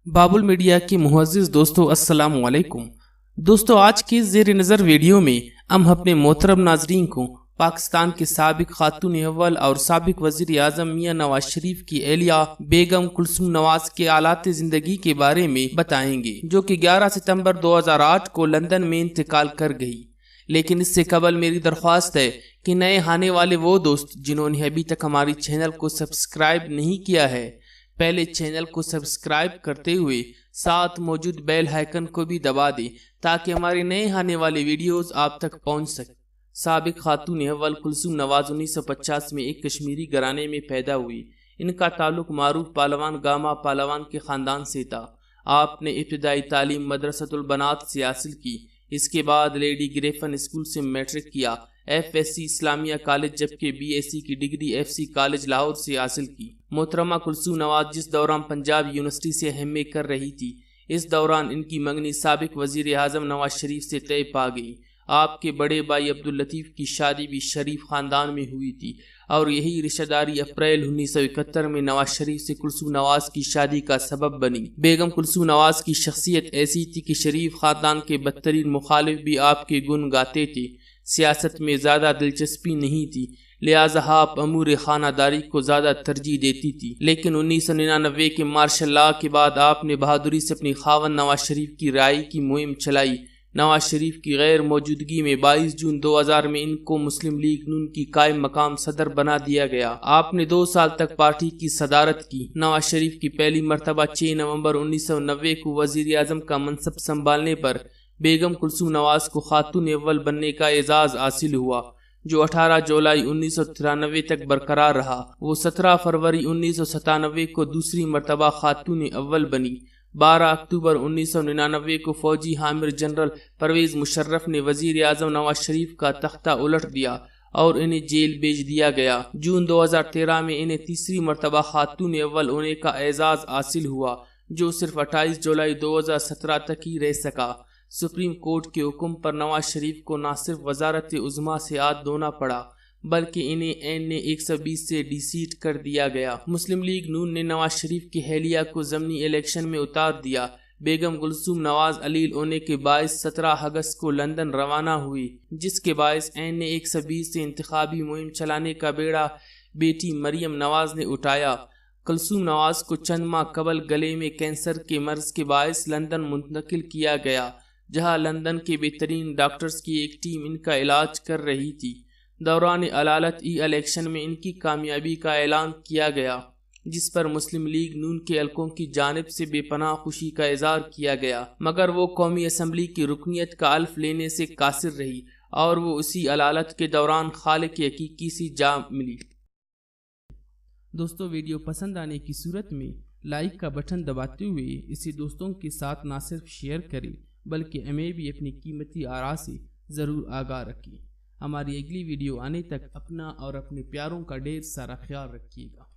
बाबुल media के मुअज़्ज़िज़ दोस्तों, अस्सलाम वालेकुम। दोस्तों, आज की ज़ेर नज़र वीडियो में हम अपने मोहतरम नाज़रीन को पाकिस्तान के साबिक खातून अव्वल और साबिक वज़ीर आज़म मियां नवाज शरीफ की एहलिया बेगम कुलसूम नवाज के हालात ज़िंदगी के बारे में बताएंगे, जो कि 11 सितंबर 2008 को लंदन में इंतकाल कर गई। लेकिन इससे कबल मेरी दरख्वास्त है कि नए आने वाले वो दोस्त जिन्होंने अभी तक हमारी चैनल को सब्सक्राइब नहीं किया है, पहले चैनल को सब्सक्राइब करते हुए साथ मौजूद बेल आइकन को भी दबा दें ताकि हमारे नए आने वाले वीडियोस आप तक पहुंच सके। साबिक खातून अव्वल कुलसूम नवाज 1950 में एक कश्मीरी घराने में पैदा हुई। इनका ताल्लुक मारूफ पालवान गामा पालवान के ख़ानदान से था। आपने इब्तिदाई तालीम मदरसतुल बनात से हासिल की। इसके बाद लेडी ग्रेफन स्कूल से मैट्रिक किया, FSC इस्लामिया कॉलेज जबकि BSc की डिग्री FC कॉलेज लाहौर से हासिल की। मोहतरमा कुलसूम नवाज जिस दौरान पंजाब यूनिवर्सिटी से MA कर रही थी, इस दौरान इनकी मंगनी साबिक वजीर आज़म नवाज शरीफ से तय पा गई। आपके बड़े भाई अब्दुल लतीफ़ की शादी भी शरीफ ख़ानदान में हुई थी और यही रिश्तेदारी अप्रैल 1971 में नवाज शरीफ से कुलसूम नवाज की शादी का सबब बनी। बेगम कुलसूम नवाज की शख्सियत ऐसी थी कि शरीफ ख़ानदान के बदतरीन मुखालिफ भी आपके गुण गाते थे। सियासत में ज़्यादा दिलचस्पी नहीं थी, लिहाजा आप अमूर खानादारी को ज़्यादा तरजीह देती थी। लेकिन 1999 के मार्शल लॉ के बाद आपने बहादुरी से अपनी खावन नवाज शरीफ की राय की मुहिम चलाई। नवाज शरीफ की गैर मौजूदगी में 22 जून 2000 में इनको मुस्लिम लीग नून की कायम मकाम सदर बना दिया गया। आपने 2 साल तक पार्टी की सदारत की। नवाज शरीफ की पहली मरतबा 6 नवंबर 1990 को वजीर आज़म का मनसब संभालने पर बेगम कुलसूम नवाज को खातून अव्वल बनने का एजाज़ हासिल हुआ, जो 18 जुलाई 1993 तक बरकरार रहा। वो 17 फरवरी 1997 को दूसरी मरतबा खातून अव्वल बनी। 12 अक्टूबर 1999 को फौजी हामिर जनरल परवेज़ मुशर्रफ ने वजीर आज़म नवाज शरीफ का तख्ता उलट दिया और इन्हें जेल भेज दिया गया। जून 2013 में इन्हें तीसरी मरतबा खातून अव्वल होने का एजाज़ हासिल हुआ, जो सिर्फ 28 जुलाई 2017 तक ही रह सका। सुप्रीम कोर्ट के हुक्म पर नवाज शरीफ को न सिर्फ वजारत उज़्मा से हाथ धोना पड़ा, बल्कि इन्हें एन 120 से डिसीट कर दिया गया। मुस्लिम लीग नून ने नवाज शरीफ की एहलिया को ज़मनी इलेक्शन में उतार दिया। बेगम कुलसूम नवाज अलील होने के बायस 17 अगस्त को लंदन रवाना हुई, जिसके बायस एन 120 से इंतखाबी मुहिम चलाने का बेड़ा बेटी मरियम नवाज ने उठाया। कुलसूम नवाज को चंद माह कबल गले में कैंसर के मर्ज के बायस लंदन मुंतकिल किया गया, जहां लंदन के बेहतरीन डॉक्टर्स की एक टीम इनका इलाज कर रही थी। दौरान अदालत इलेक्शन में इनकी कामयाबी का ऐलान किया गया, जिस पर मुस्लिम लीग नून के हलकों की जानिब से बेपनाह खुशी का इजहार किया गया, मगर वो कौमी असम्बली की रुकनीत का अल्फ लेने से कासिर रही और वो उसी अदालत के दौरान खालिक हकीकी सी जा मिली। दोस्तों, वीडियो पसंद आने की सूरत में लाइक का बटन दबाते हुए इसे दोस्तों के साथ न सिर्फ शेयर करें बल्कि हमें भी अपनी कीमती आरा से ज़रूर आगाह रखें। हमारी अगली वीडियो आने तक अपना और अपने प्यारों का ढेर सारा ख्याल रखिएगा।